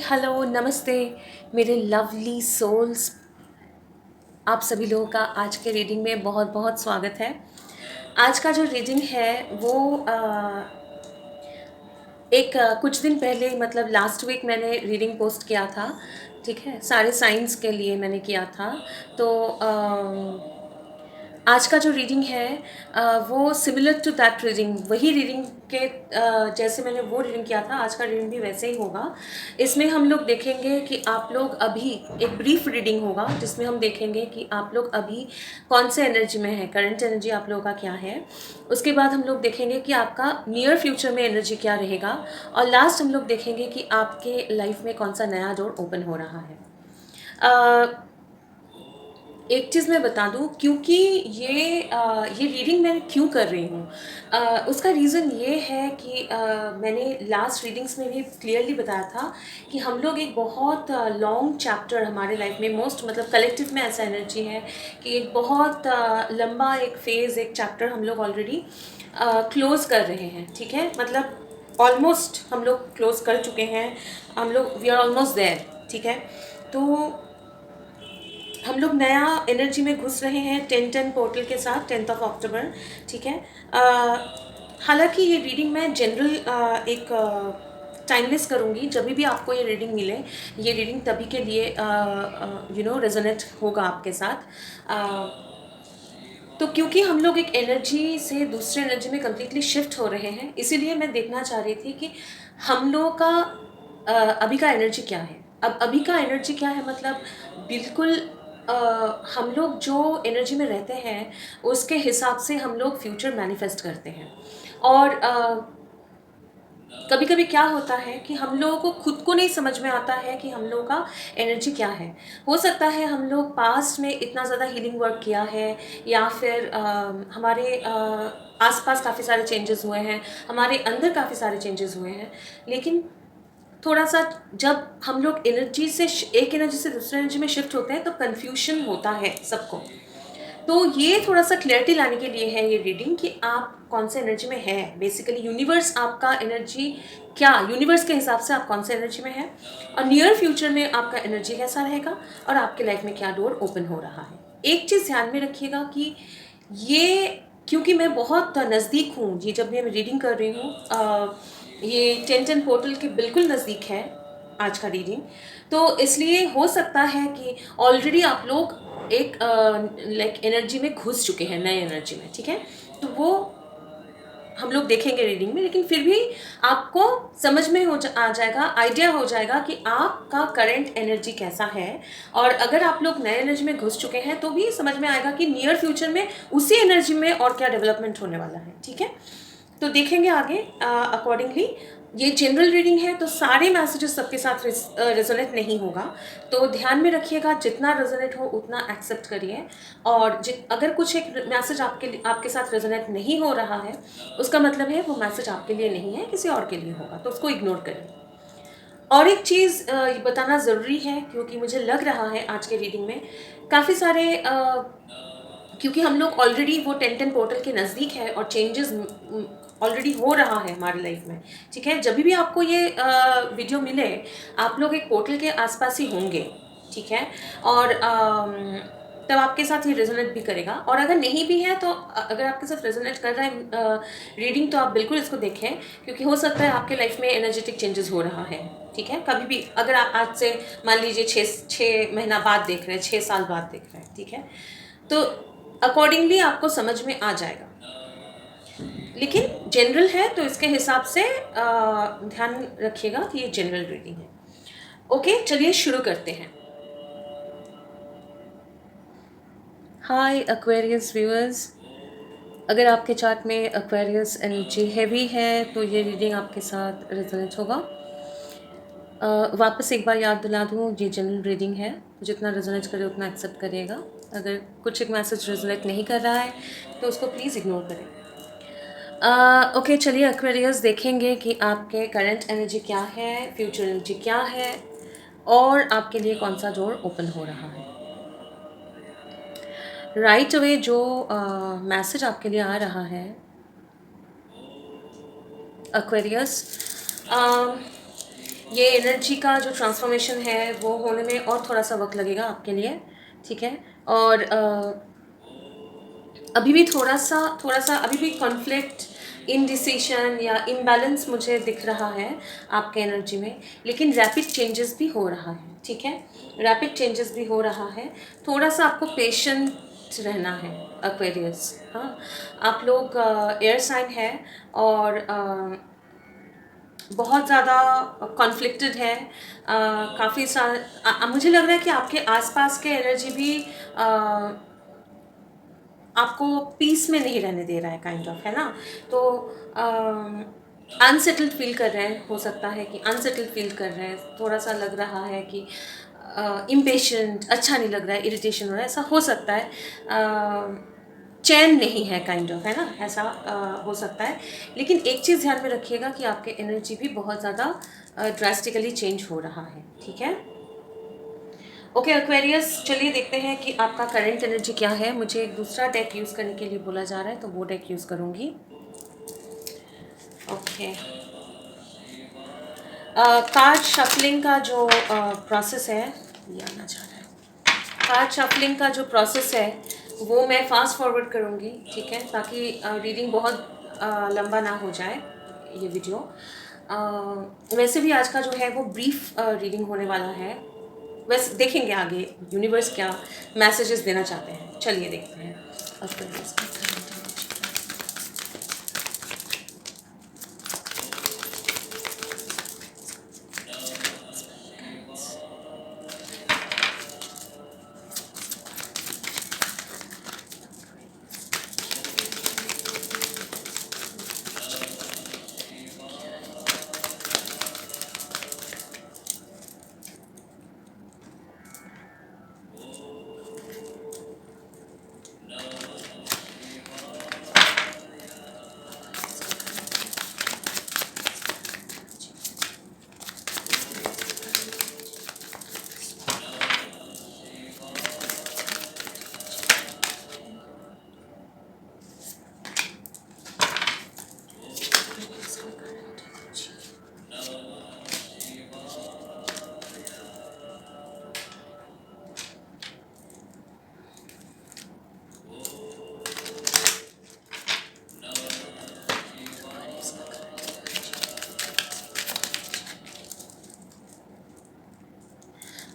Hello, नमस्ते मेरे lovely souls. आप सभी लोगों का आज के रीडिंग में बहुत बहुत स्वागत है। आज का जो रीडिंग है वो कुछ दिन पहले मतलब लास्ट वीक मैंने रीडिंग पोस्ट किया था। ठीक है, सारे साइंस के लिए मैंने किया था। तो आज का जो रीडिंग है वो सिमिलर टू दैट रीडिंग, वही रीडिंग के जैसे मैंने वो रीडिंग किया था, आज का रीडिंग भी वैसे ही होगा। इसमें हम लोग देखेंगे कि आप लोग अभी, एक ब्रीफ रीडिंग होगा जिसमें हम देखेंगे कि आप लोग अभी कौन से एनर्जी में है, करंट एनर्जी आप लोगों का क्या है। उसके बाद हम लोग देखेंगे कि आपका नियर फ्यूचर में एनर्जी क्या रहेगा। और लास्ट हम लोग देखेंगे कि आपके लाइफ में कौन सा नया डोर ओपन हो रहा है। एक चीज़ मैं बता दूं, क्योंकि ये रीडिंग मैं क्यों कर रही हूँ, उसका रीज़न ये है कि मैंने लास्ट रीडिंग्स में भी क्लियरली बताया था कि हम लोग एक बहुत लॉन्ग चैप्टर हमारे लाइफ में, मोस्ट मतलब कलेक्टिव में ऐसा एनर्जी है कि एक बहुत लंबा एक फेज़, एक चैप्टर हम लोग ऑलरेडी क्लोज़ कर रहे हैं। ठीक है, मतलब ऑलमोस्ट हम लोग क्लोज़ कर चुके हैं, हम लोग वी आर ऑलमोस्ट देयर। ठीक है, तो हम लोग नया एनर्जी में घुस रहे हैं 10-10 पोर्टल के साथ, 10 अक्टूबर। ठीक है, हालांकि ये रीडिंग मैं जनरल एक टाइमलेस करूँगी। जब भी आपको ये रीडिंग मिले, ये रीडिंग तभी के लिए रेजोनेट होगा आपके साथ। तो क्योंकि हम लोग एक एनर्जी से दूसरे एनर्जी में कम्प्लीटली शिफ्ट हो रहे हैं, इसीलिए मैं देखना चाह रही थी कि हम लोग का अभी का एनर्जी क्या है। अब अभी का एनर्जी क्या है, मतलब बिल्कुल अ, हम लोग जो एनर्जी में रहते हैं उसके हिसाब से हम लोग फ्यूचर मैनिफेस्ट करते हैं। और कभी कभी क्या होता है कि हम लोगों को खुद को नहीं समझ में आता है कि हम लोगों का एनर्जी क्या है। हो सकता है हम लोग पास्ट में इतना ज़्यादा हीलिंग वर्क किया है, या फिर हमारे आसपास काफ़ी सारे चेंजेस हुए हैं, हमारे अंदर काफ़ी सारे चेंजेस हुए हैं। लेकिन थोड़ा सा जब हम लोग एनर्जी से एक एनर्जी से दूसरे एनर्जी में शिफ्ट होते हैं तो कन्फ्यूजन होता है सबको। तो ये थोड़ा सा क्लैरिटी लाने के लिए है ये रीडिंग कि आप कौन से एनर्जी में है। बेसिकली यूनिवर्स आपका एनर्जी क्या, यूनिवर्स के हिसाब से आप कौन से एनर्जी में है, और नियर फ्यूचर में आपका एनर्जी कैसा रहेगा, और आपके लाइफ में क्या डोर ओपन हो रहा है। एक चीज़ ध्यान में रखिएगा कि ये, क्योंकि मैं बहुत नज़दीक हूँ जी, जब मैं रीडिंग कर रही हूँ, ये 10-10 पोर्टल के बिल्कुल नज़दीक है आज का रीडिंग। तो इसलिए हो सकता है कि ऑलरेडी आप लोग एक लाइक एनर्जी में घुस चुके हैं, नए एनर्जी में। ठीक है, तो वो हम लोग देखेंगे रीडिंग में, लेकिन फिर भी आपको समझ में आ जाएगा, आइडिया हो जाएगा कि आपका करंट एनर्जी कैसा है। और अगर आप लोग नए एनर्जी में घुस चुके हैं तो भी समझ में आएगा कि नियर फ्यूचर में उसी एनर्जी में और क्या डेवलपमेंट होने वाला है। ठीक है, तो देखेंगे आगे अकॉर्डिंगली। ये जनरल रीडिंग है तो सारे मैसेजेस सबके साथ रेजोनेट नहीं होगा, तो ध्यान में रखिएगा, जितना रेजोनेट हो उतना एक्सेप्ट करिए। और अगर कुछ एक मैसेज आपके साथ रेजोनेट नहीं हो रहा है, उसका मतलब है वो मैसेज आपके लिए नहीं है, किसी और के लिए होगा, तो उसको इग्नोर करिए। और एक चीज़ बताना ज़रूरी है, क्योंकि मुझे लग रहा है आज के रीडिंग में काफ़ी सारे क्योंकि हम लोग ऑलरेडी वो 10-10 पोर्टल के नज़दीक है और चेंजेस ऑलरेडी हो रहा है हमारी लाइफ में। ठीक है, जब भी आपको ये वीडियो मिले, आप लोग एक पोर्टल के आसपास ही होंगे। ठीक है, और तब आपके साथ ये रेजोनेट भी करेगा। और अगर नहीं भी है तो अगर आपके साथ रेजोनेट कर रहा है रीडिंग, तो आप बिल्कुल इसको देखें, क्योंकि हो सकता है आपके लाइफ में एनर्जेटिक चेंजेस हो रहा है। ठीक है, कभी भी अगर आप आज से मान लीजिए 6 महीना बाद देख रहे हैं, 6 साल बाद देख रहे हैं, ठीक है, तो अकॉर्डिंगली आपको समझ में आ जाएगा। लेकिन जनरल है तो इसके हिसाब से ध्यान रखिएगा कि ये जनरल रीडिंग है। ओके, चलिए शुरू करते हैं। हाय एक्वेरियस व्यूअर्स, अगर आपके चार्ट में एक्वेरियस एनर्जी हैवी है तो ये रीडिंग आपके साथ रेजोनेट होगा। वापस एक बार याद दिला दूँ, ये जनरल रीडिंग है, जितना रेजोनेट करे उतना एक्सेप्ट करिएगा। अगर कुछ एक मैसेज रेजोनेट नहीं कर रहा है तो उसको प्लीज़ इग्नोर करें। ओके, चलिए एक्वेरियस देखेंगे कि आपके करंट एनर्जी क्या है, फ्यूचर एनर्जी क्या है, और आपके लिए कौन सा डोर ओपन हो रहा है। राइट अवे जो मैसेज आपके लिए आ रहा है एक्वेरियस, ये एनर्जी का जो ट्रांसफॉर्मेशन है वो होने में और थोड़ा सा वक्त लगेगा आपके लिए, ठीक है। और अभी भी थोड़ा सा अभी भी कॉन्फ्लिक्ट, इनडिसीशन या इम्बैलेंस मुझे दिख रहा है आपके एनर्जी में, लेकिन रैपिड चेंजेस भी हो रहा है, ठीक है। रैपिड चेंजेस भी हो रहा है। थोड़ा सा आपको पेशेंट रहना है एक्वेरियस। हाँ, आप लोग एयर साइन है और बहुत ज़्यादा कॉन्फ्लिक्टेड है। काफ़ी मुझे लग रहा है कि आपके आसपास के एनर्जी भी आपको पीस में नहीं रहने दे रहा है, काइंड ऑफ, है ना। तो अनसेटल्ड फील कर रहे हैं, हो सकता है कि अनसेटल्ड फील कर रहे हैं, थोड़ा सा लग रहा है कि इम्पेशेंट, अच्छा नहीं लग रहा है, इरिटेशन हो रहा है, ऐसा हो सकता है। चैन नहीं है, काइंड ऑफ, है ना, ऐसा हो सकता है। लेकिन एक चीज़ ध्यान में रखिएगा कि आपके एनर्जी भी बहुत ज़्यादा ड्रास्टिकली चेंज हो रहा है, ठीक है। ओके एक्वेरियस, चलिए देखते हैं कि आपका करंट एनर्जी क्या है। मुझे एक दूसरा डेक यूज़ करने के लिए बोला जा रहा है, तो वो डेक यूज़ करूँगी। ओके, कार्ड शफलिंग का जो प्रोसेस है, ये आना चाह रहा है। कार्ड शफलिंग का जो प्रोसेस है वो मैं फास्ट फॉरवर्ड करूँगी, ठीक है, ताकि रीडिंग बहुत लंबा ना हो जाए ये वीडियो। वैसे भी आज का जो है वो ब्रीफ रीडिंग होने वाला है। वैसे देखेंगे आगे यूनिवर्स क्या मैसेजेस देना चाहते हैं। चलिए देखते हैं।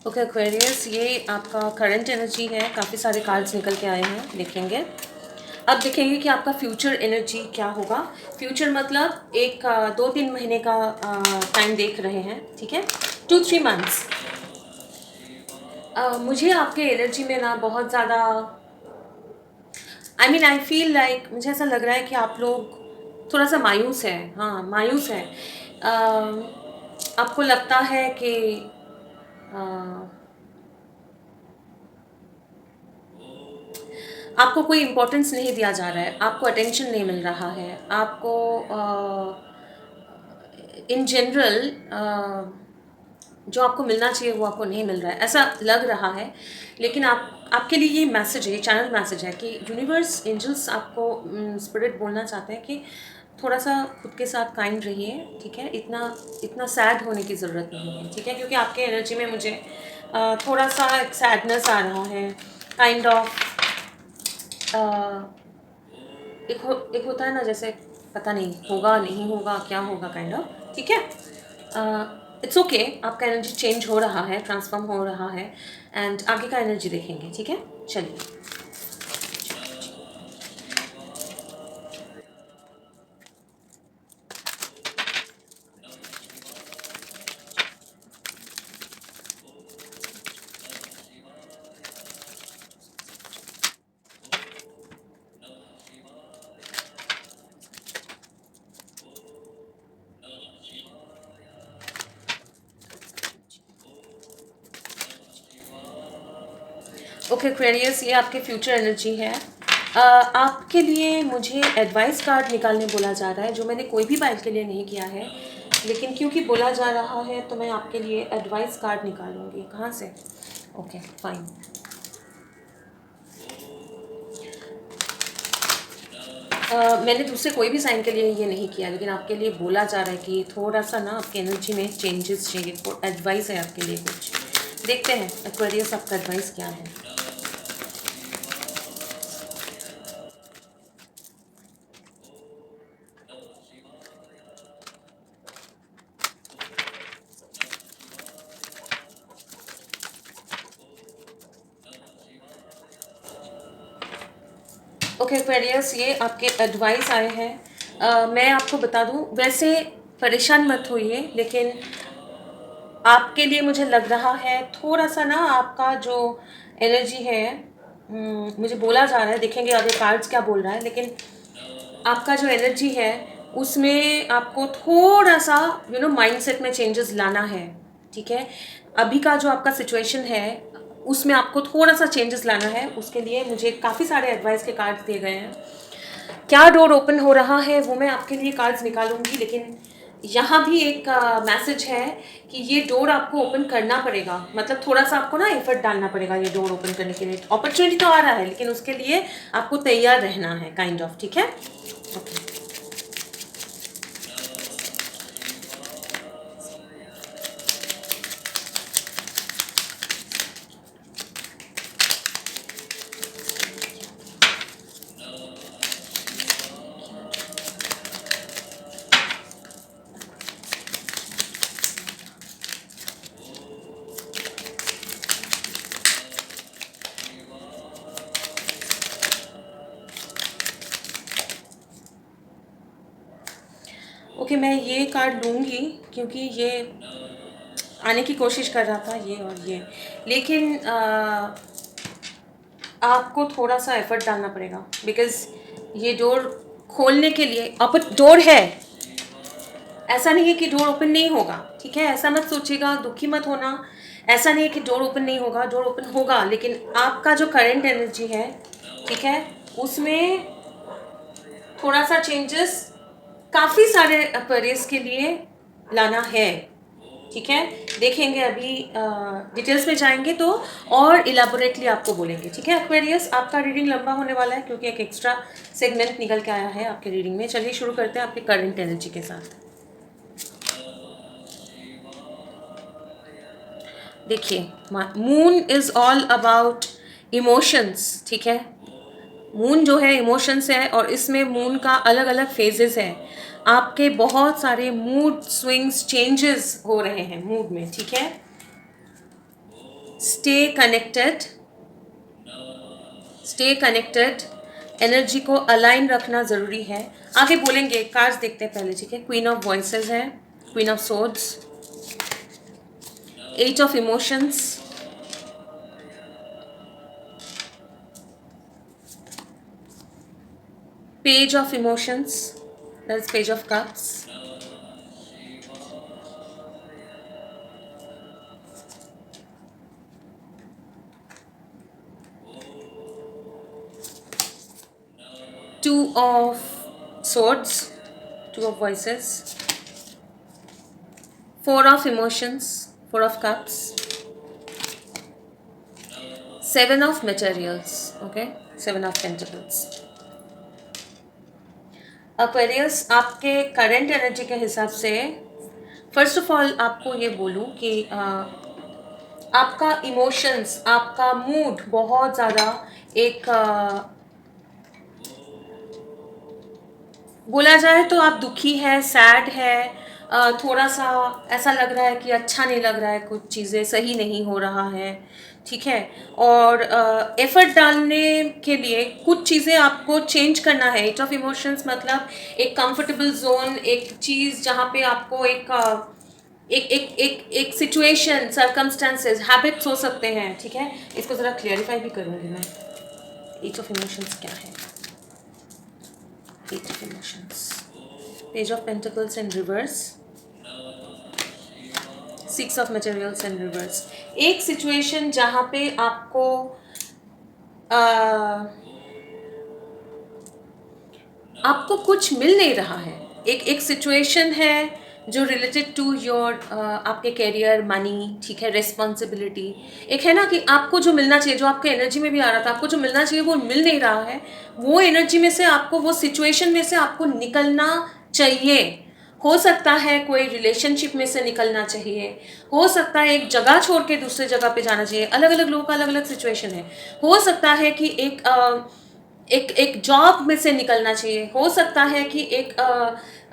ओके एक्वेरियस, ये आपका करंट एनर्जी है। काफ़ी सारे कार्ड्स निकल के आए हैं, देखेंगे। अब देखेंगे कि आपका फ्यूचर एनर्जी क्या होगा। फ्यूचर मतलब 2-3 महीने का टाइम देख रहे हैं, ठीक है, 2-3 मंथ्स। मुझे आपके एनर्जी में ना बहुत ज़्यादा आई फील लाइक, मुझे ऐसा लग रहा है कि आप लोग थोड़ा सा मायूस है। हाँ, मायूस है। आपको लगता है कि आपको कोई इम्पोर्टेंस नहीं दिया जा रहा है, आपको अटेंशन नहीं मिल रहा है, आपको इन जनरल जो आपको मिलना चाहिए वो आपको नहीं मिल रहा है, ऐसा लग रहा है। लेकिन आपके लिए ये मैसेज है, ये चैनल मैसेज है कि यूनिवर्स, एंजल्स आपको, स्पिरिट बोलना चाहते हैं कि थोड़ा सा खुद के साथ काइंड रहिए, ठीक है। इतना सैड होने की ज़रूरत नहीं है, ठीक है, क्योंकि आपके एनर्जी में मुझे थोड़ा सा सैडनेस आ रहा है, काइंड ऑफ। एक होता है ना, जैसे पता नहीं होगा नहीं होगा क्या होगा, काइंड ऑफ, ठीक है। इट्स ओके, आपका एनर्जी चेंज हो रहा है, ट्रांसफॉर्म हो रहा है, एंड आगे का एनर्जी देखेंगे, ठीक है। चलिए, ओके एक्वेरियस, ये आपके फ्यूचर एनर्जी है। आपके लिए मुझे एडवाइस कार्ड निकालने बोला जा रहा है, जो मैंने कोई भी बाइल के लिए नहीं किया है, लेकिन क्योंकि बोला जा रहा है तो मैं आपके लिए एडवाइस कार्ड निकालूंगी। कहाँ से? Okay fine. मैंने दूसरे कोई भी साइन के लिए ये नहीं किया, लेकिन आपके लिए बोला जा रहा है कि थोड़ा सा ना आपकी एनर्जी में चेंजेस चाहिए, तो एडवाइस है आपके लिए कुछ। देखते हैं एक्वेरियस आपका एडवाइस क्या है। ओके एक्वेरियस, ये आपके एडवाइस आए हैं। मैं आपको बता दूं, वैसे परेशान मत होइए, लेकिन आपके लिए मुझे लग रहा है थोड़ा सा ना आपका जो एनर्जी है, मुझे बोला जा रहा है, देखेंगे आगे कार्ड्स क्या बोल रहा है, लेकिन आपका जो एनर्जी है उसमें आपको थोड़ा सा माइंडसेट में चेंजेस लाना है। ठीक है, अभी का जो आपका सिचुएशन है उसमें आपको थोड़ा सा चेंजेस लाना है। उसके लिए मुझे काफ़ी सारे एडवाइस के कार्ड्स दिए गए हैं। क्या डोर ओपन हो रहा है वो मैं आपके लिए कार्ड्स निकालूंगी, लेकिन यहाँ भी एक मैसेज है कि ये डोर आपको ओपन करना पड़ेगा, मतलब थोड़ा सा आपको ना एफर्ट डालना पड़ेगा ये डोर ओपन करने के लिए। अपॉर्चुनिटी तो आ रहा है, लेकिन उसके लिए आपको तैयार रहना है, काइंड ऑफ। ठीक है, ओके। ओके, मैं ये कार्ड लूँगी क्योंकि ये आने की कोशिश कर रहा था, ये और ये, लेकिन आपको थोड़ा सा एफर्ट डालना पड़ेगा, बिकॉज ये डोर खोलने के लिए डोर है, ऐसा नहीं है कि डोर ओपन नहीं होगा। ठीक है, ऐसा मत सोचिएगा, दुखी मत होना। ऐसा नहीं है कि डोर ओपन नहीं होगा, डोर ओपन होगा, लेकिन आपका जो करंट एनर्जी है, ठीक है, उसमें थोड़ा सा चेंजेस काफ़ी सारे एक्वेरियस के लिए लाना है। ठीक है, देखेंगे अभी डिटेल्स में जाएंगे तो और इलाबोरेटली आपको बोलेंगे। ठीक है एक्वेरियस, आपका रीडिंग लंबा होने वाला है क्योंकि एक एक्स्ट्रा सेगमेंट निकल के आया है आपके रीडिंग में। चलिए शुरू करते हैं आपके करंट एनर्जी के साथ। देखिए, moon is all about emotions. ठीक है, मून जो है इमोशंस है, और इसमें मून का अलग अलग फेजेस है। आपके बहुत सारे मूड स्विंग्स, चेंजेस हो रहे हैं मूड में। ठीक है, stay connected, stay connected, energy को अलाइन रखना ज़रूरी है। आगे बोलेंगे, कार्ड्स देखते हैं पहले। ठीक है, क्वीन ऑफ वॉइसेस है, queen of swords, eight of emotions, page of emotions, that's page of cups, two of swords, two of voices, four of emotions, four of cups, seven of materials, okay, seven of pentacles। Aquarius, आपके current energy के हिसाब से first of all आपको ये बोलूँ कि आपका emotions, आपका मूड बहुत ज़्यादा एक बोला जाए तो आप दुखी है, सैड है, थोड़ा सा ऐसा लग रहा है कि अच्छा नहीं लग रहा है, कुछ चीज़ें सही नहीं हो रहा है। ठीक है, और एफर्ट डालने के लिए कुछ चीज़ें आपको चेंज करना है। एट ऑफ इमोशंस मतलब एक कंफर्टेबल जोन, एक चीज़ जहाँ पे आपको एक सिचुएशन, सर्कमस्टेंसेस, हैबिट्स हो सकते हैं। ठीक है, इसको ज़रा क्लियरिफाई भी करूँगी मैं। एट ऑफ इमोशंस क्या है? Eight of emotions, Page of Pentacles in reverse, Six of Materials in reverse। एक सिचुएशन जहाँ पे आपको आपको कुछ मिल नहीं रहा है। एक सिचुएशन है जो रिलेटेड टू योर आपके करियर, मनी, ठीक है, रिस्पॉन्सिबिलिटी। एक है ना कि आपको जो मिलना चाहिए, जो आपके एनर्जी में भी आ रहा था, आपको जो मिलना चाहिए वो मिल नहीं रहा है, वो एनर्जी में से आपको, वो सिचुएशन में से आपको निकलना चाहिए। हो सकता है कोई रिलेशनशिप में से निकलना चाहिए, हो सकता है एक जगह छोड़ के दूसरे जगह पे जाना चाहिए, अलग अलग लोगों का अलग अलग सिचुएशन है। हो सकता है कि एक जॉब में से निकलना चाहिए, हो सकता है कि एक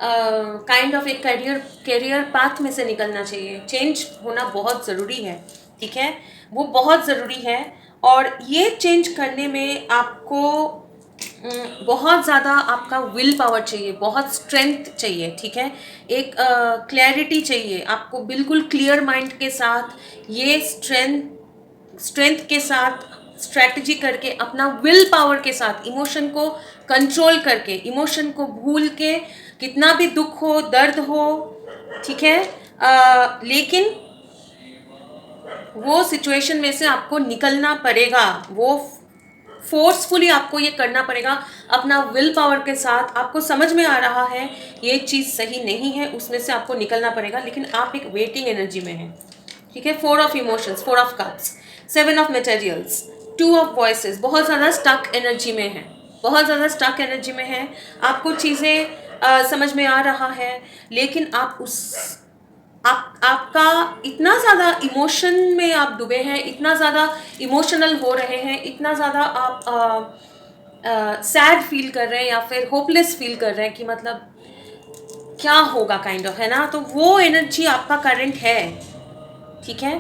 काइंड ऑफ एक करियर पाथ में से निकलना चाहिए। चेंज होना बहुत ज़रूरी है, ठीक है, वो बहुत ज़रूरी है। और ये चेंज करने में आपको बहुत ज़्यादा आपका विल पावर चाहिए, बहुत स्ट्रेंथ चाहिए, ठीक है, एक क्लैरिटी चाहिए आपको, बिल्कुल क्लियर माइंड के साथ, ये स्ट्रेंथ के साथ स्ट्रैटेजी करके, अपना विल पावर के साथ, इमोशन को कंट्रोल करके, इमोशन को भूल के, कितना भी दुख हो, दर्द हो, ठीक है, लेकिन वो सिचुएशन में से आपको निकलना पड़ेगा, वो फोर्सफुली आपको ये करना पड़ेगा अपना विल पावर के साथ। आपको समझ में आ रहा है ये चीज़ सही नहीं है, उसमें से आपको निकलना पड़ेगा, लेकिन आप एक वेटिंग एनर्जी में हैं, ठीक है। 4 of emotions, 4 of cups, 7 of materials, 2 of voices, बहुत ज़्यादा स्टक एनर्जी में है, बहुत ज़्यादा स्टक एनर्जी में है। आपको चीज़ें समझ में आ रहा है, लेकिन आपका इतना ज़्यादा इमोशन में आप डूबे हैं, इतना ज़्यादा इमोशनल हो रहे हैं, इतना ज़्यादा आप सैड फील कर रहे हैं या फिर होपलेस फील कर रहे हैं कि मतलब क्या होगा, काइंड ऑफ, है ना। तो वो एनर्जी आपका करंट है, ठीक है।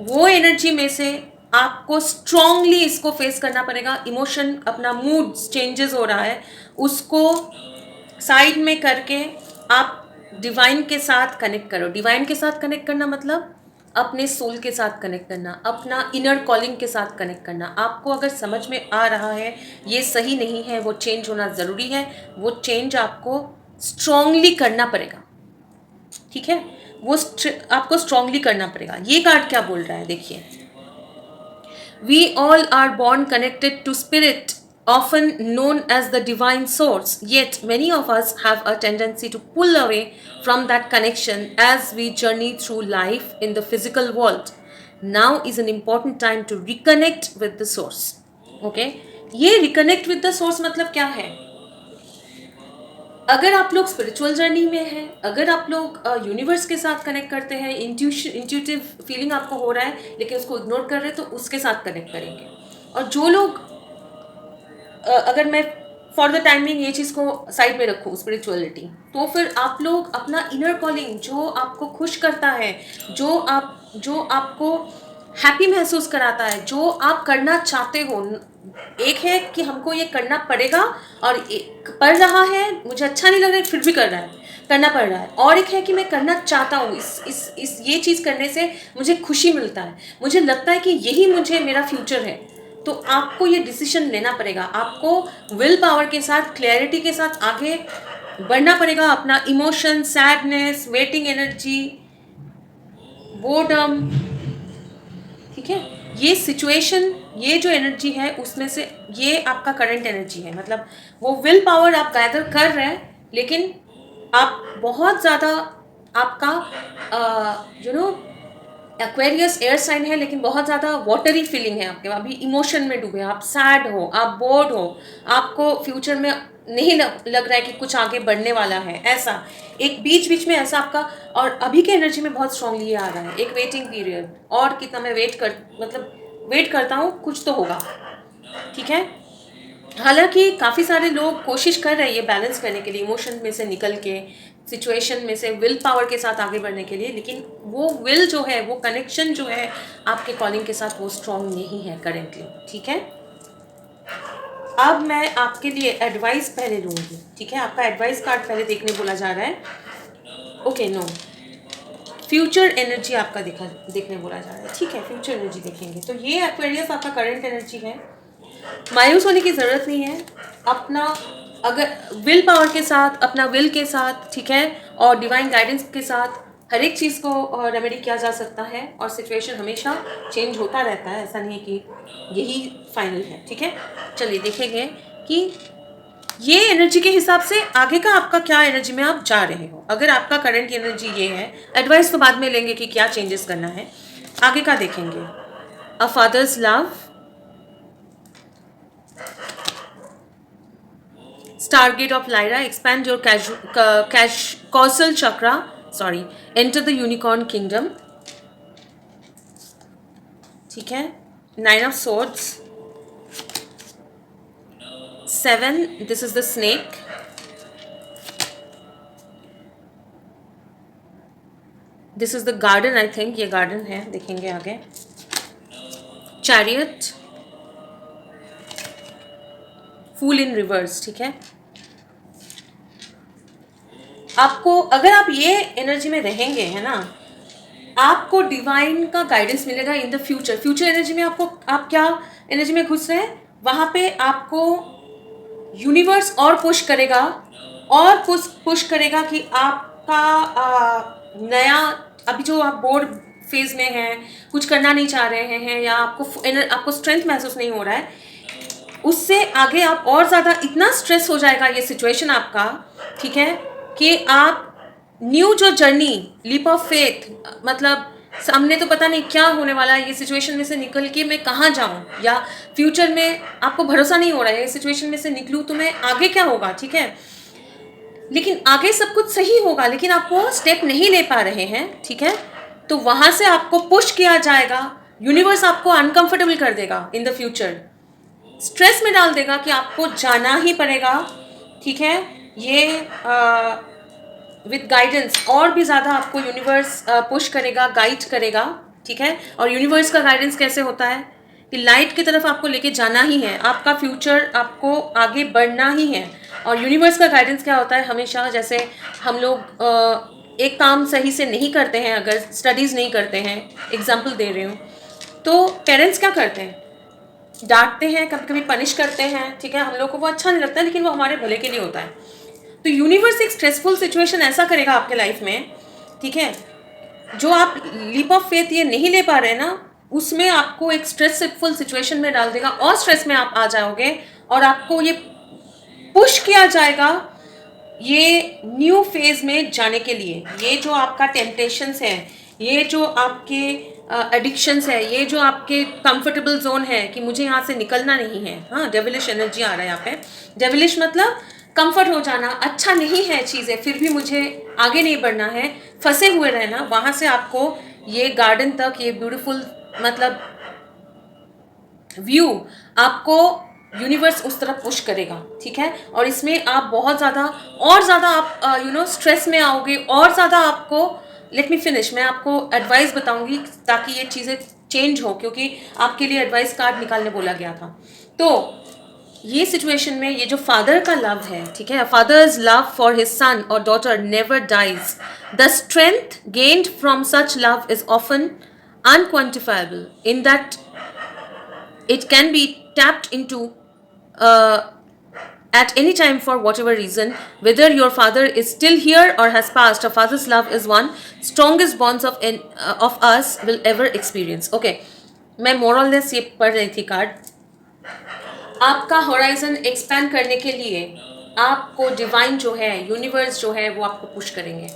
वो एनर्जी में से आपको स्ट्रांगली इसको फेस करना पड़ेगा। इमोशन, अपना मूड चेंजेस हो रहा है, उसको साइड में करके आप डिवाइन के साथ कनेक्ट करो। डिवाइन के साथ कनेक्ट करना मतलब अपने सोल के साथ कनेक्ट करना, अपना इनर कॉलिंग के साथ कनेक्ट करना। आपको अगर समझ में आ रहा है ये सही नहीं है, वो चेंज होना ज़रूरी है, वो चेंज आपको स्ट्रांगली करना पड़ेगा, ठीक है, वो आपको स्ट्रांगली करना पड़ेगा। ये कार्ड क्या बोल रहा है देखिए, we all are born connected to spirit, often known as the divine source, yet many of us have a tendency to pull away from that connection as we journey through life in the physical world. Now is an important time to reconnect with the source. Okay, ये reconnect with the source मतलब क्या है? अगर आप लोग spiritual journey में हैं, अगर आप लोग यूनिवर्स के साथ कनेक्ट करते हैं, इंट्यूटिव फीलिंग आपको हो रहा है लेकिन उसको इग्नोर कर रहे हैं, तो उसके साथ कनेक्ट करेंगे। और जो लोग अगर मैं फॉर द टाइमिंग ये चीज़ को साइड में रखूँ, स्पिरिचुअलिटी, तो फिर आप लोग अपना इनर कॉलिंग, जो आपको खुश करता है, जो आपको हैप्पी महसूस कराता है, जो आप करना चाहते हो, एक है कि हमको ये करना पड़ेगा और एक पड़ रहा है, मुझे अच्छा नहीं लग रहा है फिर भी करना पड़ रहा है, और एक है कि मैं करना चाहता हूँ, इस ये चीज़ करने से मुझे खुशी मिलता है, मुझे लगता है कि यही मुझे मेरा फ्यूचर है। तो आपको ये डिसीजन लेना पड़ेगा, आपको विल पावर के साथ, क्लैरिटी के साथ आगे बढ़ना पड़ेगा। अपना emotion, sadness, waiting energy, boredom, ठीक है, ये सिचुएशन, ये जो एनर्जी है उसमें से ये आपका करंट एनर्जी है। मतलब वो विल पावर आप गैदर कर रहे हैं, लेकिन आप बहुत ज़्यादा, आपका एक्वेरियस एयर साइन है, लेकिन बहुत ज़्यादा वाटरी फीलिंग है आपके, अभी इमोशन में डूबे, आप सैड हो, आप बोर्ड हो, आपको फ्यूचर में नहीं लग रहा है कि कुछ आगे बढ़ने वाला है, ऐसा एक बीच में ऐसा आपका। और अभी के एनर्जी में बहुत स्ट्रांगली आ रहा है एक वेटिंग पीरियड, और कितना मैं वेट करता हूँ, कुछ तो होगा, ठीक है। हालांकि काफ़ी सारे लोग कोशिश कर रहे हैं ये बैलेंस करने के लिए, इमोशन में से निकल के, सिचुएशन में से विल पावर के साथ आगे बढ़ने के लिए, लेकिन वो विल जो है, वो कनेक्शन जो है आपके कॉलिंग के साथ, वो स्ट्रांग नहीं है करेंटली, ठीक है। अब मैं आपके लिए एडवाइस पहले लूँगी, ठीक है। आपका एडवाइस कार्ड पहले देखने बोला जा रहा है। ओके, नो, फ्यूचर एनर्जी आपका देखने बोला जा रहा है, ठीक है। फ्यूचर एनर्जी देखेंगे तो ये एक्वेरियस आपका करंट एनर्जी है। मायूस होने की ज़रूरत नहीं है, अपना अगर विल पावर के साथ, अपना विल के साथ, ठीक है, और डिवाइन गाइडेंस के साथ हर एक चीज़ को रेमेडी किया जा सकता है, और सिचुएशन हमेशा चेंज होता रहता है, ऐसा नहीं है कि यही फाइनल है, ठीक है। चलिए देखेंगे कि ये एनर्जी के हिसाब से आगे का आपका क्या एनर्जी में आप जा रहे हो। अगर आपका करंट एनर्जी ये है, एडवाइस तो बाद में लेंगे कि क्या चेंजेस करना है, आगे का देखेंगे। A father's love, Stargate of Lyra, expand your causal chakra, sorry, enter the unicorn kingdom, ठीक है। Nine of Swords, 7, this is the snake, this is the garden, I think ये garden है, देखेंगे आगे। Chariot, Fool in reverse, ठीक है। आपको अगर आप ये एनर्जी में रहेंगे, है ना, आपको डिवाइन का गाइडेंस मिलेगा in the future. Future energy में आपको, आप क्या एनर्जी में घुस रहे हैं, वहाँ पे आपको यूनिवर्स और पुश करेगा, और पुश करेगा कि आपका नया, अभी जो आप बोर्ड फेज में हैं, कुछ करना नहीं चाह रहे हैं, या आपको स्ट्रेंथ महसूस नहीं हो रहा है, उससे आगे आप और ज़्यादा इतना स्ट्रेस हो जाएगा ये सिचुएशन आपका, ठीक है, कि आप न्यू जो जर्नी, लीप ऑफ फेथ, मतलब सामने तो पता नहीं क्या होने वाला है, ये सिचुएशन में से निकल के मैं कहाँ जाऊँ, या फ्यूचर में आपको भरोसा नहीं हो रहा है ये सिचुएशन में से निकलूँ तो मैं आगे क्या होगा, ठीक है, लेकिन आगे सब कुछ सही होगा, लेकिन आप वो स्टेप नहीं ले पा रहे हैं, ठीक है, तो वहाँ से आपको पुश किया जाएगा, यूनिवर्स आपको अनकंफर्टेबल कर देगा इन द फ्यूचर, स्ट्रेस में डाल देगा कि आपको जाना ही पड़ेगा, ठीक है। ये विद गाइडेंस और भी ज़्यादा आपको यूनिवर्स पुश करेगा, गाइड करेगा, ठीक है। और यूनिवर्स का गाइडेंस कैसे होता है कि लाइट की तरफ आपको लेके जाना ही है, आपका फ्यूचर, आपको आगे बढ़ना ही है। और यूनिवर्स का गाइडेंस क्या होता है, हमेशा जैसे हम लोग एक काम सही से नहीं करते हैं, अगर स्टडीज़ नहीं करते हैं, एग्जाम्पल दे रही हूँ, तो पेरेंट्स क्या करते हैं, डांटते हैं, कभी कभी पनिश करते हैं, ठीक है, हम लोग को वो अच्छा नहीं लगता है, लेकिन वो हमारे भले के लिए होता है। तो यूनिवर्स एक स्ट्रेसफुल सिचुएशन ऐसा करेगा आपके लाइफ में, ठीक है, जो आप लीप ऑफ फेथ ये नहीं ले पा रहे हैं ना, उसमें आपको एक स्ट्रेसफुल सिचुएशन में डाल देगा, और स्ट्रेस में आप आ जाओगे, और आपको ये पुश किया जाएगा ये न्यू फेज में जाने के लिए। ये जो आपका टेम्पटेशंस है, ये जो आपके एडिक्शंस है, ये जो आपके कंफर्टेबल जोन है कि मुझे यहाँ से निकलना नहीं है, हाँ, डेविलिश एनर्जी आ रहा है यहाँ पे। डेविलिश मतलब कंफर्ट हो जाना, अच्छा नहीं है चीज़ें, फिर भी मुझे आगे नहीं बढ़ना है, फंसे हुए रहना, वहाँ से आपको ये गार्डन तक, ये ब्यूटीफुल मतलब व्यू आपको यूनिवर्स उस तरफ पुश करेगा, ठीक है। और इसमें आप बहुत ज़्यादा और ज़्यादा आप स्ट्रेस में आओगे, और ज़्यादा आपको, लेट मी फिनिश, मैं आपको एडवाइस बताऊंगी ताकि ये चीज़ें चेंज हो, क्योंकि आपके लिए एडवाइस कार्ड निकालने बोला गया था। तो ये सिचुएशन में ये जो फादर का लव है, ठीक है, father's love for his son और daughter never dies, the strength gained from such love is often unquantifiable in that it can be tapped into uh, at any time for whatever reason, whether your father is still here or has passed. A father's love is one strongest bonds of us will ever experience. Okay, मैं मोरलेस ये पढ़ रही थी card. आपका horizon expand करने के लिए आपको डिवाइन जो है, यूनिवर्स जो है, वो आपको पुश करेंगे,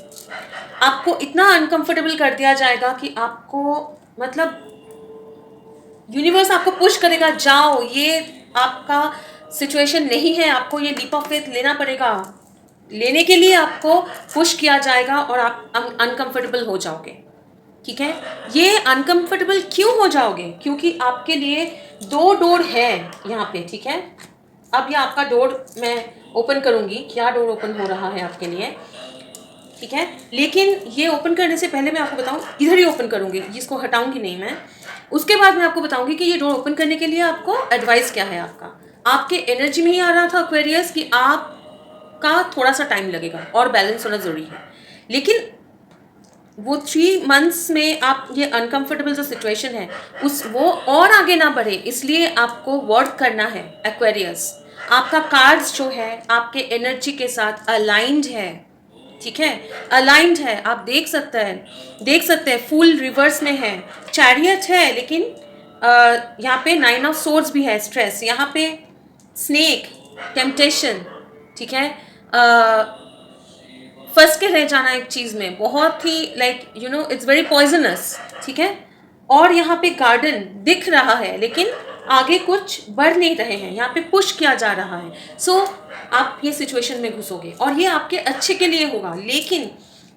आपको इतना अनकंफर्टेबल कर दिया जाएगा कि आपको मतलब यूनिवर्स आपको पुश करेगा, जाओ, ये आपका सिचुएशन नहीं है, आपको ये लीप ऑफ फेथ लेना पड़ेगा, लेने के लिए आपको पुश किया जाएगा और आप अनकंफर्टेबल हो जाओगे, ठीक है। ये अनकंफर्टेबल क्यों हो जाओगे, क्योंकि आपके लिए 2 डोर है यहाँ पे, ठीक है। अब ये आपका डोर मैं ओपन करूँगी, क्या डोर ओपन हो रहा है आपके लिए, ठीक है, लेकिन ये ओपन करने से पहले मैं आपको बताऊँ, इधर ही ओपन करूँगी, इसको हटाऊँगी नहीं मैं, उसके बाद मैं आपको बताऊंगी कि ये डोर ओपन करने के लिए आपको एडवाइस क्या है। आपके एनर्जी में ही आ रहा था एक्वेरियस कि आपका थोड़ा सा टाइम लगेगा और बैलेंस होना ज़रूरी है, लेकिन वो 3 मंथ्स में आप ये अनकंफर्टेबल जो सिचुएशन है वो और आगे ना बढ़े, इसलिए आपको वर्क करना है एक्वेरियस। आपका कार्ड्स जो है आपके एनर्जी के साथ अलाइंड है, ठीक है, अलाइंड है, आप देख सकते हैं फुल रिवर्स में है, चैरियट है, लेकिन यहाँ पे 9 ऑफ सोर्ड्स भी है, स्ट्रेस, यहाँ पे स्नेक, टेम्पटेशन, ठीक है, फंस के रह जाना एक चीज़ में बहुत ही like you know it's very poisonous, ठीक है। और यहाँ पे गार्डन दिख रहा है लेकिन आगे कुछ बढ़ नहीं रहे हैं, यहाँ पे पुश किया जा रहा है। सो आप ये सिचुएशन में घुसोगे और ये आपके अच्छे के लिए होगा, लेकिन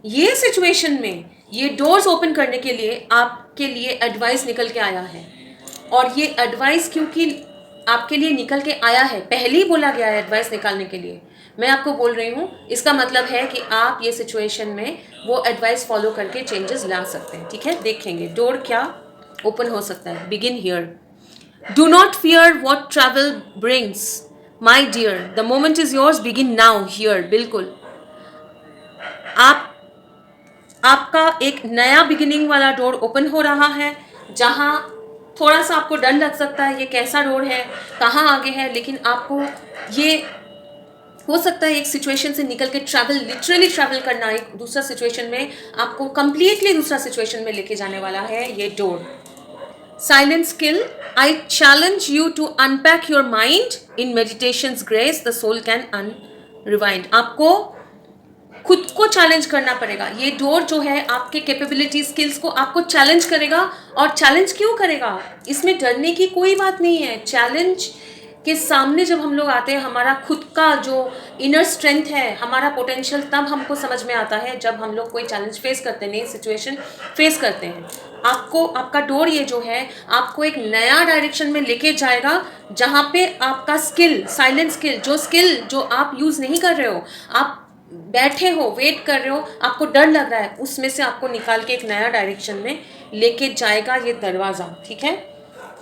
ये सिचुएशन में ये डोर्स ओपन करने के लिए आपके लिए एडवाइस निकल के आया है। और ये एडवाइस क्योंकि आपके लिए निकल के आया है, पहले ही बोला गया है एडवाइस निकालने के लिए, मैं आपको बोल रही हूँ, इसका मतलब है कि आप ये सिचुएशन में वो एडवाइस फॉलो करके चेंजेस ला सकते हैं, ठीक है। देखेंगे डोर क्या ओपन हो सकता है। Begin here, do not fear what travel brings my dear, the moment is yours, begin now here. बिल्कुल आपका एक नया बिगिनिंग वाला डोर ओपन हो रहा है, जहाँ थोड़ा सा आपको डर लग सकता है, ये कैसा डोर है, कहाँ आगे है, लेकिन आपको ये हो सकता है एक सिचुएशन से निकल के लिटरली ट्रैवल करना एक दूसरा सिचुएशन में, आपको कंप्लीटली दूसरा सिचुएशन में लेके जाने वाला है ये door. Silent skill, I challenge you to unpack your mind in meditation's grace, the soul can unrewind. आपको खुद को चैलेंज करना पड़ेगा। ये डोर जो है आपके कैपेबिलिटी स्किल्स को आपको चैलेंज करेगा। और चैलेंज क्यों करेगा, इसमें डरने की कोई बात नहीं है। चैलेंज के सामने जब हम लोग आते हैं, हमारा खुद का जो इनर स्ट्रेंथ है, हमारा पोटेंशियल तब हमको समझ में आता है जब हम लोग कोई चैलेंज फेस करते हैं, नई सिचुएशन फेस करते हैं। आपको आपका डोर ये जो है आपको एक नया डायरेक्शन में लेके जाएगा, जहाँ पे आपका स्किल, साइलेंट स्किल जो आप यूज़ नहीं कर रहे हो, आप बैठे हो, वेट कर रहे हो, आपको डर लग रहा है, उसमें से आपको निकाल के एक नया डायरेक्शन में लेके जाएगा ये दरवाज़ा, ठीक है।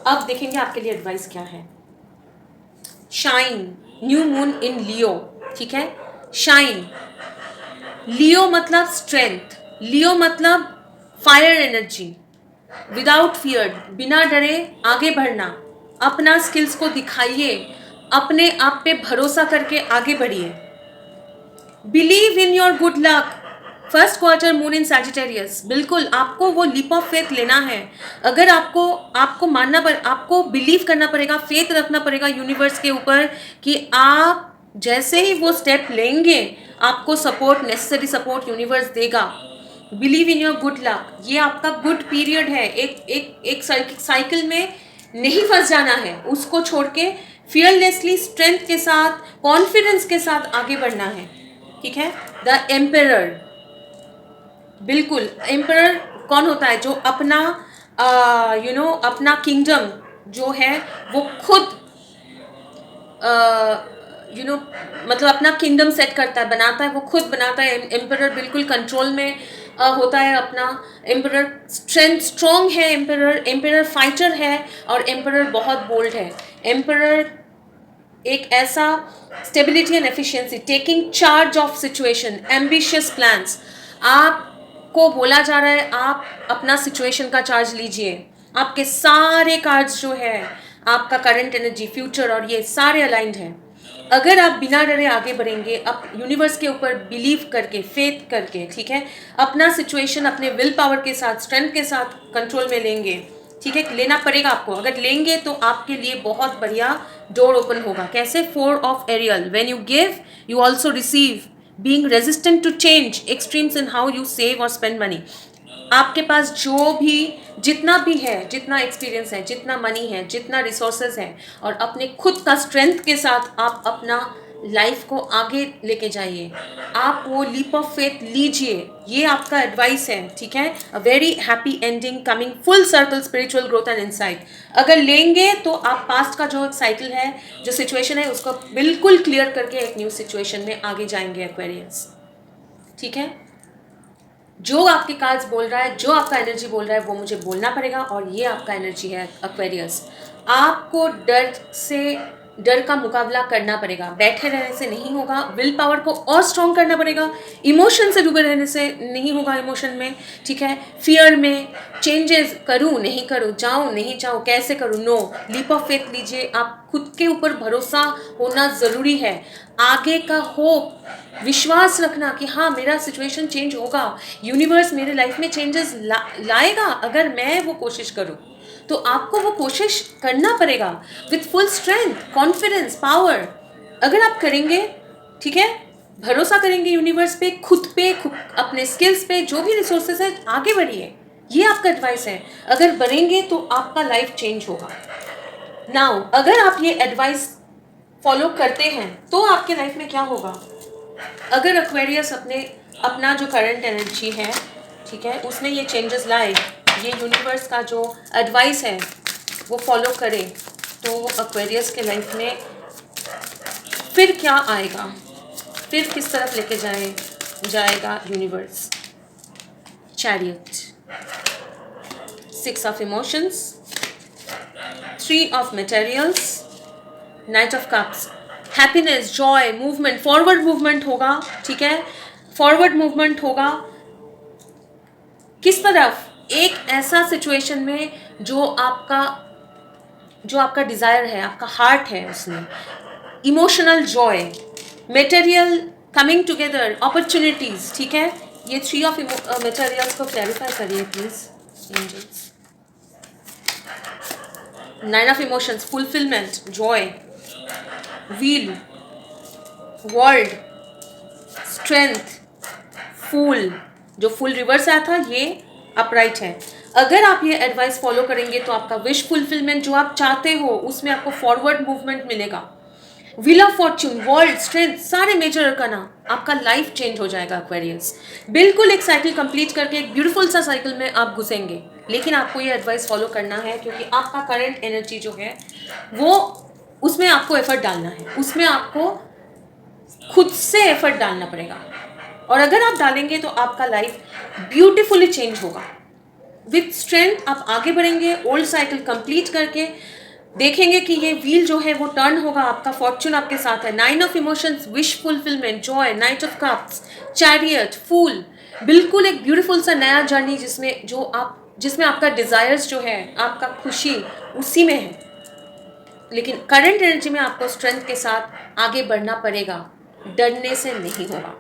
अब देखेंगे आपके लिए एडवाइस क्या है। शाइन, न्यू मून इन लियो, ठीक है। शाइन, लियो मतलब स्ट्रेंथ, लियो मतलब फायर एनर्जी, विदाउट फियर, बिना डरे आगे बढ़ना, अपना स्किल्स को दिखाइए, अपने आप पे भरोसा करके आगे बढ़िए। Believe in your good luck, first quarter moon in Sagittarius. बिल्कुल आपको वो लीप ऑफ फेथ लेना है। अगर आपको मानना आपको बिलीव करना पड़ेगा, फेथ रखना पड़ेगा यूनिवर्स के ऊपर कि आप जैसे ही वो स्टेप लेंगे आपको सपोर्ट, नेसेसरी सपोर्ट यूनिवर्स देगा। Believe in your good luck, ये आपका गुड पीरियड है। एक साइकिल में नहीं फंस जाना है, उसको छोड़ के फियरलेसली, स्ट्रेंथ के साथ, कॉन्फिडेंस के साथ आगे बढ़ना है, ठीक है। द एम्परर, बिल्कुल एम्परर कौन होता है, जो अपना अपना किंगडम जो है वो खुद मतलब अपना किंगडम सेट करता है, बनाता है, वो खुद बनाता है। एम्परर बिल्कुल कंट्रोल में होता है अपना। एम्परर स्ट्रॉन्ग है, एम्परर फाइटर है, और एम्परर बहुत बोल्ड है। एम्परर एक ऐसा stability and efficiency, taking charge of situation, ambitious plans. आपको बोला जा रहा है आप अपना सिचुएशन का चार्ज लीजिए। आपके सारे कार्ड्स जो है, आपका करंट एनर्जी, फ्यूचर और ये सारे अलाइंड हैं। अगर आप बिना डरे आगे बढ़ेंगे, अब यूनिवर्स के ऊपर बिलीव करके, फेथ करके, ठीक है, अपना सिचुएशन अपने विल पावर के साथ, स्ट्रेंथ के साथ कंट्रोल में लेंगे, ठीक है, लेना पड़ेगा आपको। अगर लेंगे तो आपके लिए बहुत बढ़िया डोर ओपन होगा। कैसे? 4 of Ariel, when you give you also receive, being resistant to change, extremes in how you save और स्पेंड मनी। आपके पास जो भी जितना भी है, जितना एक्सपीरियंस है, जितना मनी है, जितना रिसोर्सेज है, और अपने खुद का स्ट्रेंथ के साथ आप अपना लाइफ को आगे लेके जाइए। आप वो लीप ऑफ फेथ लीजिए, ये आपका एडवाइस है, ठीक है। A very happy ending coming, full circle, spiritual growth and insight. अगर लेंगे तो आप पास्ट का जो साइकिल है, जो सिचुएशन है, उसको बिल्कुल क्लियर करके एक न्यू सिचुएशन में आगे जाएंगे एक्वेरियंस, ठीक है। जो आपके कार्ड्स बोल रहा है, जो आपका एनर्जी बोल रहा है, वो मुझे बोलना पड़ेगा, और ये आपका एनर्जी है एक्वेरियस। आपको डर का मुकाबला करना पड़ेगा, बैठे रहने से नहीं होगा, विल पावर को और स्ट्रॉन्ग करना पड़ेगा, इमोशन से डूबे रहने से नहीं होगा, इमोशन में, ठीक है, फियर में, चेंजेस करूँ नहीं करूँ, जाऊँ नहीं जाऊँ, कैसे करूँ, नो, लीप ऑफ फेथ लीजिए। आप खुद के ऊपर भरोसा होना ज़रूरी है, आगे का होप, विश्वास रखना कि हाँ मेरा सिचुएशन चेंज होगा, यूनिवर्स मेरे लाइफ में चेंजेस लाएगा अगर मैं वो कोशिश करूँ। तो आपको वो कोशिश करना पड़ेगा with full strength, confidence, power. अगर आप करेंगे ठीक है, भरोसा करेंगे यूनिवर्स पे, खुद पे, अपने स्किल्स पे, जो भी रिसोर्सेज है, आगे बढ़िए। ये आपका एडवाइस है। अगर बढ़ेंगे तो आपका लाइफ चेंज होगा। नाउ अगर आप ये एडवाइस फॉलो करते हैं तो आपके लाइफ में क्या होगा? अगर एक्वेरियस अपना जो करंट एनर्जी है, ठीक है, उसमें ये चेंजेस लाए, ये यूनिवर्स का जो एडवाइस है वो फॉलो करे, तो एक्वेरियस के लाइफ में फिर क्या आएगा, फिर किस तरफ लेके जाएगा universe? Chariot, 6 of emotions, 3 of materials, night of cups, happiness, Joy, movement, forward movement होगा, ठीक है, फॉरवर्ड मूवमेंट होगा। किस तरफ? एक ऐसा सिचुएशन में जो आपका डिजायर है, आपका हार्ट है उसमें, emotional joy, material coming together, opportunities, ठीक है। ये 3 ऑफ मटेरियल्स को क्लैरिफाई करिए please angels. 9 of emotions, fulfilment, joy, wheel, world, strength, fool. जो फुल रिवर्स आया था ये अपराइट है। अगर आप ये एडवाइस फॉलो करेंगे तो आपका विश फुलफिलमेंट, जो आप चाहते हो उसमें आपको फॉरवर्ड मूवमेंट मिलेगा। Wheel of Fortune, world, strength, सारे मेजर अरकाना, आपका लाइफ चेंज हो जाएगा एक्वेरियस। बिल्कुल एक साइकिल कंप्लीट करके एक ब्यूटीफुल सा साइकिल में आप घुसेंगे। लेकिन आपको ये एडवाइस फॉलो करना है क्योंकि आपका करंट एनर्जी जो है वो, उसमें आपको एफर्ट डालना है, उसमें आपको खुद से एफर्ट डालना पड़ेगा। और अगर आप डालेंगे तो आपका लाइफ ब्यूटीफुली चेंज होगा। विथ स्ट्रेंथ आप आगे बढ़ेंगे, ओल्ड साइकिल कंप्लीट करके देखेंगे कि ये व्हील जो है वो टर्न होगा, आपका फॉर्च्यून आपके साथ है। 9 of emotions, wish fulfilment, joy, knight of cups, chariot, fool, बिल्कुल एक ब्यूटीफुल सा नया जर्नी जिसमें आपका डिजायर्स जो है, आपका खुशी उसी में है। लेकिन करंट एनर्जी में आपको स्ट्रेंथ के साथ आगे बढ़ना पड़ेगा, डरने से नहीं होगा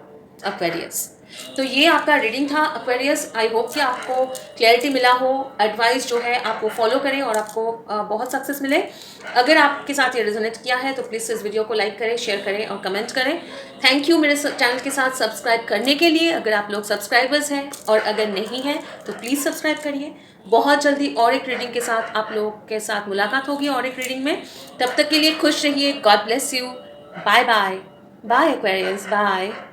एक्वेरियस। तो ये आपका रीडिंग था एक्वेरियस। आई होप कि आपको क्लैरिटी मिला हो, एडवाइस जो है आपको फॉलो करें और आपको बहुत सक्सेस मिले। अगर आपके साथ ये रेजोनेट किया है तो प्लीज़ इस वीडियो को लाइक करें, शेयर करें और कमेंट करें। थैंक यू मेरे चैनल के साथ सब्सक्राइब करने के लिए, अगर आप लोग सब्सक्राइबर्स हैं, और अगर नहीं हैं तो प्लीज़ सब्सक्राइब करिए। बहुत जल्दी और एक रीडिंग के साथ आप लोगों के साथ मुलाकात होगी, और एक रीडिंग में। तब तक के लिए खुश रहिए। God bless you. Bye bye. Bye Aquarius, bye.